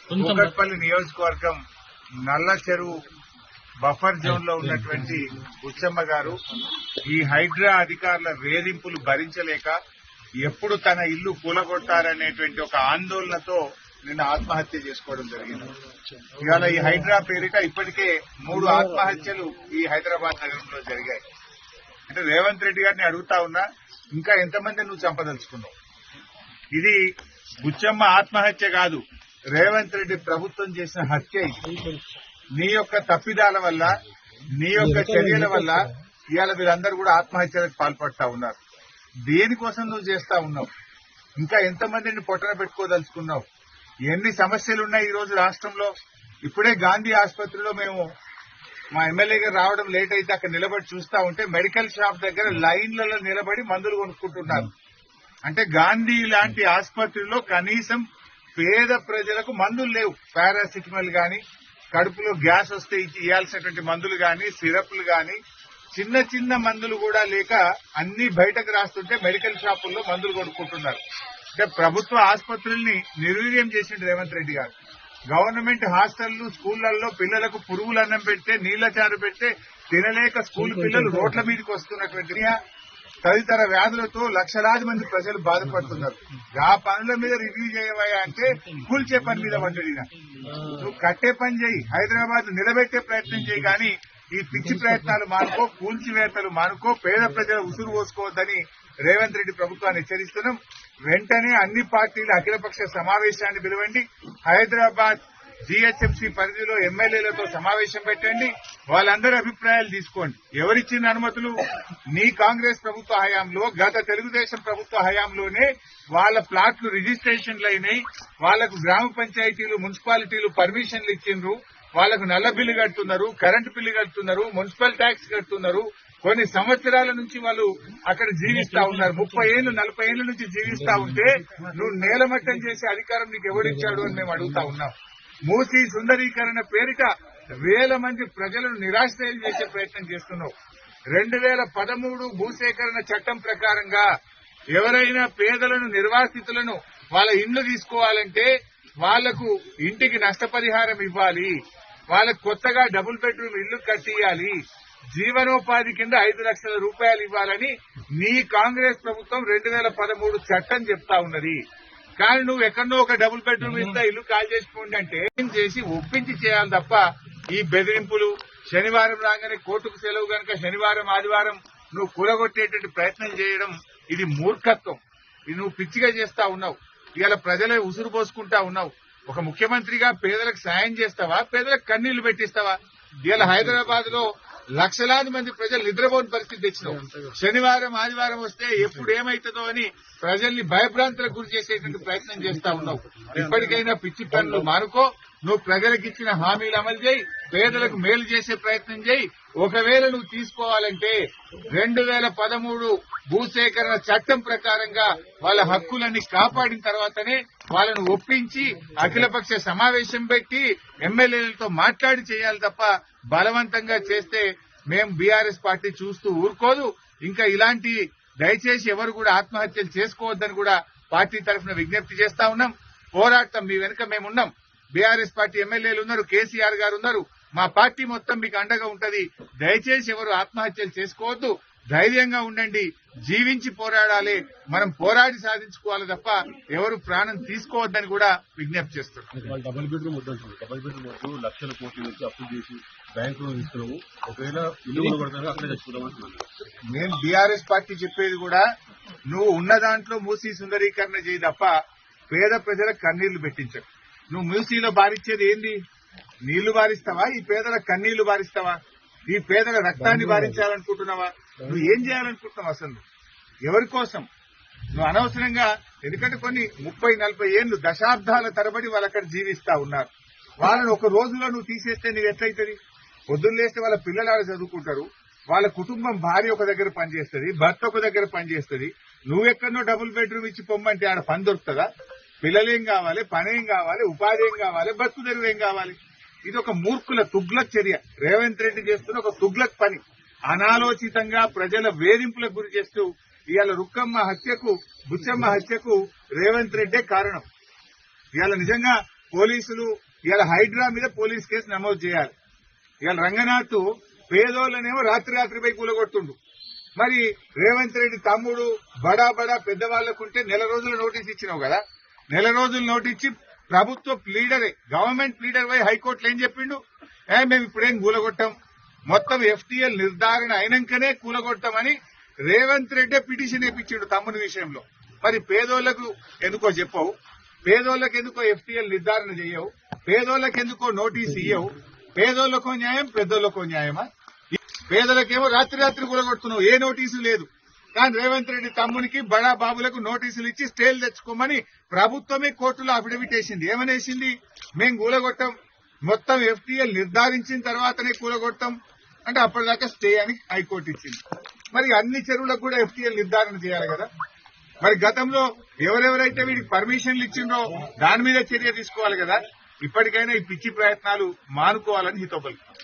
కూకట్పల్లి నియోజకవర్గం నల్ల చెరువు బఫర్ జోన్ లో ఉన్నటువంటి బుచ్చమ్మ గారు ఈ హైడ్రా అధికారుల వేధింపులు భరించలేక ఎప్పుడు తన ఇల్లు కూలగొట్టారనేటువంటి ఒక ఆందోళనతో నిన్న ఆత్మహత్య చేసుకోవడం జరిగింది. ఇవాళ ఈ హైడ్రా పేరిట ఇప్పటికే 3 ఆత్మహత్యలు ఈ హైదరాబాద్ నగరంలో జరిగాయి. అంటే రేవంత్ రెడ్డి గారిని అడుగుతా ఉన్నా, ఇంకా ఎంతమంది నువ్వు చంపదలుచుకున్నావు? ఇది బుచ్చమ్మ ఆత్మహత్య కాదు, రేవంత్ రెడ్డి ప్రభుత్వం చేసిన హత్య. నీ యొక్క తప్పిదాల వల్ల, నీ యొక్క చర్యల వల్ల ఇవాళ వీళ్ళందరూ కూడా ఆత్మహత్యలకు పాల్పడతా ఉన్నారు. దేనికోసం నువ్వు చేస్తా ఉన్నావు? ఇంకా ఎంతమందిని పొట్టన పెట్టుకోదలుచుకున్నావు? ఎన్ని సమస్యలున్నాయి ఈ రోజు రాష్ట్రంలో? ఇప్పుడే గాంధీ ఆసుపత్రిలో మేము మా ఎమ్మెల్యే గారు రావడం లేట్ అయితే అక్కడ నిలబడి చూస్తా ఉంటే మెడికల్ షాప్ దగ్గర లైన్లలో నిలబడి మందులు కొనుక్కుంటున్నారు. అంటే గాంధీ లాంటి ఆసుపత్రిలో కనీసం పేద ప్రజలకు మందులు లేవు. పారాసిటమాల్ గాని, కడుపులో గ్యాస్ వస్తే ఇవ్వాల్సినటువంటి మందులు గాని, సిరప్లు గాని, చిన్న చిన్న మందులు కూడా లేక అన్ని బయటకు రాస్తుంటే మెడికల్ షాపుల్లో మందులు కొనుక్కుంటున్నారు. అంటే ప్రభుత్వ ఆసుపత్రుల్ని నిర్వీర్యం చేసిండు రేవంత్ రెడ్డి గారు. గవర్నమెంట్ హాస్టళ్లు, స్కూళ్లలో పిల్లలకు పురుగులు అన్నం పెడితే, నీళ్ల చారు పెడితే తినలేక స్కూల్ పిల్లలు రోడ్ల మీదకి వస్తున్నటువంటి తదితర వ్యాధులతో లక్షలాది మంది ప్రజలు బాధపడుతున్నారు. ఆ పనుల మీద రివ్యూ చేయవా అంటే కూల్చే పని మీద పడ్డడినా. నువ్వు కట్టే పని చేయి, హైదరాబాద్ నిలబెట్టే ప్రయత్నం చేయి, కానీ ఈ పిచ్చి ప్రయత్నాలు మానుకో, కూల్చివేతలు మానుకో, పేద ప్రజల ఉసురు పోసుకోవద్దని రేవంత్ రెడ్డి ప్రభుత్వాన్ని హెచ్చరిస్తున్నాం. వెంటనే అన్ని పార్టీల అఖిలపక్ష సమావేశాన్ని పిలవండి. హైదరాబాద్ జీహెచ్ఎంసీ పరిధిలో ఎమ్మెల్యేలతో సమావేశం పెట్టండి. వాళ్ళందరి అభిప్రాయాలు తీసుకోండి. ఎవరిచ్చిన అనుమతులు? నీ కాంగ్రెస్ ప్రభుత్వ హయాంలో, గత తెలుగుదేశం ప్రభుత్వ హయాంలోనే వాళ్ళ ప్లాట్లు రిజిస్ట్రేషన్లు అయినాయి. వాళ్లకు గ్రామ పంచాయతీలు, మున్సిపాలిటీలు పర్మిషన్లు ఇచ్చిండ్రు. వాళ్లకు నల్ల బిల్లు కడుతున్నారు, కరెంటు బిల్లు కడుతున్నారు, మున్సిపల్ ట్యాక్స్ కడుతున్నారు. కొన్ని సంవత్సరాల నుంచి వాళ్ళు అక్కడ జీవిస్తా ఉన్నారు. 30 ఏళ్లు 40 ఏళ్ల నుంచి జీవిస్తా ఉంటే నువ్వు నేలమట్టం చేసే అధికారం నీకు ఎవరిచ్చాడు అని మేము అడుగుతా ఉన్నాం. మూసీ సుందరీకరణ పేరిట వేల మంది ప్రజలను నిరాశ్రయం చేసే ప్రయత్నం చేస్తున్నావు. 2013 భూసేకరణ చట్టం ప్రకారంగా ఎవరైనా పేదలను, నిర్వాసితులను వాళ్ళ ఇండ్లు తీసుకోవాలంటే వాళ్లకు ఇంటికి నష్టపరిహారం ఇవ్వాలి, వాళ్ళకు కొత్తగా డబుల్ బెడ్రూమ్ ఇల్లు కట్టియాలి, జీవనోపాధి కింద 5 లక్షల రూపాయలు ఇవ్వాలని నీ కాంగ్రెస్ ప్రభుత్వం 2013 చట్టం చెప్తా ఉన్నది. కానీ నువ్వు ఎక్కడో ఒక డబుల్ బెడ్రూమ్ ఇస్తా ఇల్లు కాల్ చేసుకోండి అంటే చేసి ఒప్పించి చేయాలి తప్ప ఈ బెదిరింపులు, శనివారం రాగానే కోర్టుకు సెలవు గనక శనివారం ఆదివారం నువ్వు కూలగొట్టేటువంటి ప్రయత్నం చేయడం ఇది మూర్ఖత్వం. ఇది నువ్వు పిచ్చిగా చేస్తా ఉన్నావు. ఇవాళ ప్రజలే ఉసురు పోసుకుంటా ఉన్నావు. ఒక ముఖ్యమంత్రిగా పేదలకు సాయం చేస్తావా, పేదలకు కన్నీళ్లు పెట్టిస్తావా? ఇవాళ హైదరాబాద్ లో లక్షలాది మంది ప్రజలు నిద్రపోని పరిస్థితి తెచ్చినావు. శనివారం ఆదివారం వస్తే ఎప్పుడు ఏమైతుందో అని ప్రజల్ని భయభ్రాంతులకు గురి చేసేటువంటి ప్రయత్నం చేస్తా ఉన్నావు. ఇప్పటికైనా పిచ్చి పనులు మానుకో. నువ్వు ప్రజలకు ఇచ్చిన హామీలు అమలు చేయి, పేదలకు మేలు చేసే ప్రయత్నం చేయి. ఒకవేళ నువ్వు తీసుకోవాలంటే 2013 భూసేకరణ చట్టం ప్రకారంగా వాళ్ళ హక్కులన్నీ కాపాడిన తర్వాతనే వాళ్ళను ఒప్పించి అఖిలపక్ష సమావేశం పెట్టి ఎమ్మెల్యేలతో మాట్లాడి చేయాలి తప్ప బలవంతంగా చేస్తే మేం బీఆర్ఎస్ పార్టీ చూస్తూ ఊరుకోదు. ఇంకా ఇలాంటి దయచేసి ఎవరు కూడా ఆత్మహత్యలు చేసుకోవద్దని కూడా పార్టీ తరఫున విజ్ఞప్తి చేస్తా ఉన్నాం. పోరాటం మీ వెనుక మేమున్నాం. బీఆర్ఎస్ పార్టీ ఎమ్మెల్యేలు ఉన్నారు, కేసీఆర్ గారు ఉన్నారు. మా పార్టీ మొత్తం మీకు అండగా ఉంటది. దయచేసి ఎవరు ఆత్మహత్యలు చేసుకోవద్దు, ధైర్యంగా ఉండండి, జీవించి పోరాడాలి. మనం పోరాడి సాధించుకోవాలి తప్ప ఎవరు ప్రాణం తీసుకోవద్దని కూడా విజ్ఞప్తి చేస్తున్నాం. డబుల్ బెడ్రూమ్ వద్దంటున్నారు. డబుల్ బెడ్రూమ్ వద్దు, లక్షల కోట్ల నుంచి అప్పులు చేసి బ్యాంకులో తీసుకున్నాము. ఒకవేళ ఇల్లు కొడతారు అక్కడే తెచ్చుకుందామంటున్నాను. మేము బీఆర్ఎస్ పార్టీ చెప్పేది కూడా నువ్వు ఉన్న దాంట్లో మూసీ సుందరీకరణ చేయి తప్ప పేద ప్రజలకు కన్నీళ్లు పెట్టించవు. నువ్వు మూసీలో బారిచ్చేది ఏంది? నీళ్లు బారిస్తావా? ఈ పేదల కన్నీళ్లు బారిస్తావా? ఈ పేదల రక్తాన్ని బారించాలనుకుంటున్నావా? నువ్వు ఏం చేయాలనుకుంటున్నావు అసలు? ఎవరి కోసం? నువ్వు అనవసరంగా, ఎందుకంటే కొన్ని 30-40 ఏళ్లు దశాబ్దాల తరబడి వాళ్ళు అక్కడ జీవిస్తా ఉన్నారు. వాళ్ళని ఒక రోజులో నువ్వు తీసేస్తే నువ్వు ఎట్లయితుంది? పొద్దున్న లేస్తే వాళ్ళ పిల్లలు ఆడ చదువుకుంటారు, వాళ్ళ కుటుంబం భార్య ఒక దగ్గర పనిచేస్తుంది, భర్త ఒక దగ్గర పనిచేస్తుంది. నువ్వెక్కడనో డబుల్ బెడ్రూమ్ ఇచ్చి పొమ్మంటే ఆడ పని దొరుకుతుందా? పిల్లలేం కావాలి, పనేం కావాలి, ఉపాధి ఏం కావాలి, బతుకు తెరువు ఏం కావాలి? ఇది ఒక మూర్ఖుల తుగ్లక్ చర్య. రేవంత్ రెడ్డి చేస్తున్న ఒక తుగ్లక్ పని. అనాలోచితంగా ప్రజల వేధింపులకు గురి చేస్తూ ఇవాళ రుక్కమ్మ హత్యకు, బుచ్చమ్మ హత్యకు రేవంత్ రెడ్డే కారణం. ఇవాళ నిజంగా పోలీసులు ఇలా హైడ్రా మీద పోలీస్ కేసు నమోదు చేయాలి. ఇవాళ రంగనాథ్ పేదోళ్ళనేమో రాత్రి పోయి కూలగొట్టుండు. మరి రేవంత్ రెడ్డి తమ్ముడు బడా పెద్దవాళ్లకుంటే నెల రోజులు నోటీస్ ఇచ్చినావు కదా, నెల రోజులు నోటీస్ ప్రభుత్వ ప్లీడరే గవర్నమెంట్ ప్లీడర్ పోయి హైకోర్టులో ఏం చెప్పిండు, మేము ఇప్పుడేం కూలగొట్టాం, మొత్తం ఎఫ్టీఎల్ నిర్ధారణ అయినాకనే కూలగొట్టామని రేవంత్ రెడ్డి పిటిషన్ వేయించిండు తమ్ముని విషయంలో. మరి పేదోళ్లకు ఎందుకో చెప్పవు, పేదోళ్లకు ఎందుకో ఎఫ్టీఎల్ నిర్ధారణ చేయవు, పేదోళ్లకు ఎందుకో నోటీస్ ఇయ్యవు. పేదోళ్లకో న్యాయం, పెద్దోళ్లకో న్యాయమా? పేదలకేమో రాత్రి కూలగొడుతున్నావు, ఏ నోటీసు లేదు. కానీ రేవంత్ రెడ్డి తమ్మునికి బడా బాబులకు నోటీసులు ఇచ్చి స్టేలు తెచ్చుకోమని ప్రభుత్వమే కోర్టులో అఫిడవిట్ వేసింది. ఏమనేసింది, మేము కూలగొట్టాం, మొత్తం ఎఫ్టీఎల్ నిర్ధారించిన తర్వాతనే కూలగొట్టాం అంటే అప్పటిదాకా స్టే అని హైకోర్టు ఇచ్చింది. మరి అన్ని చెరువులకు కూడా ఎఫ్టీఎల్ నిర్ధారణ చేయాలి కదా. మరి గతంలో ఎవరెవరైతే వీడికి పర్మిషన్లు ఇచ్చిండ్రో దాని మీద చర్య తీసుకోవాలి కదా. ఇప్పటికైనా ఈ పిచ్చి ప్రయత్నాలు మానుకోవాలని హితవు పలుకుతాం.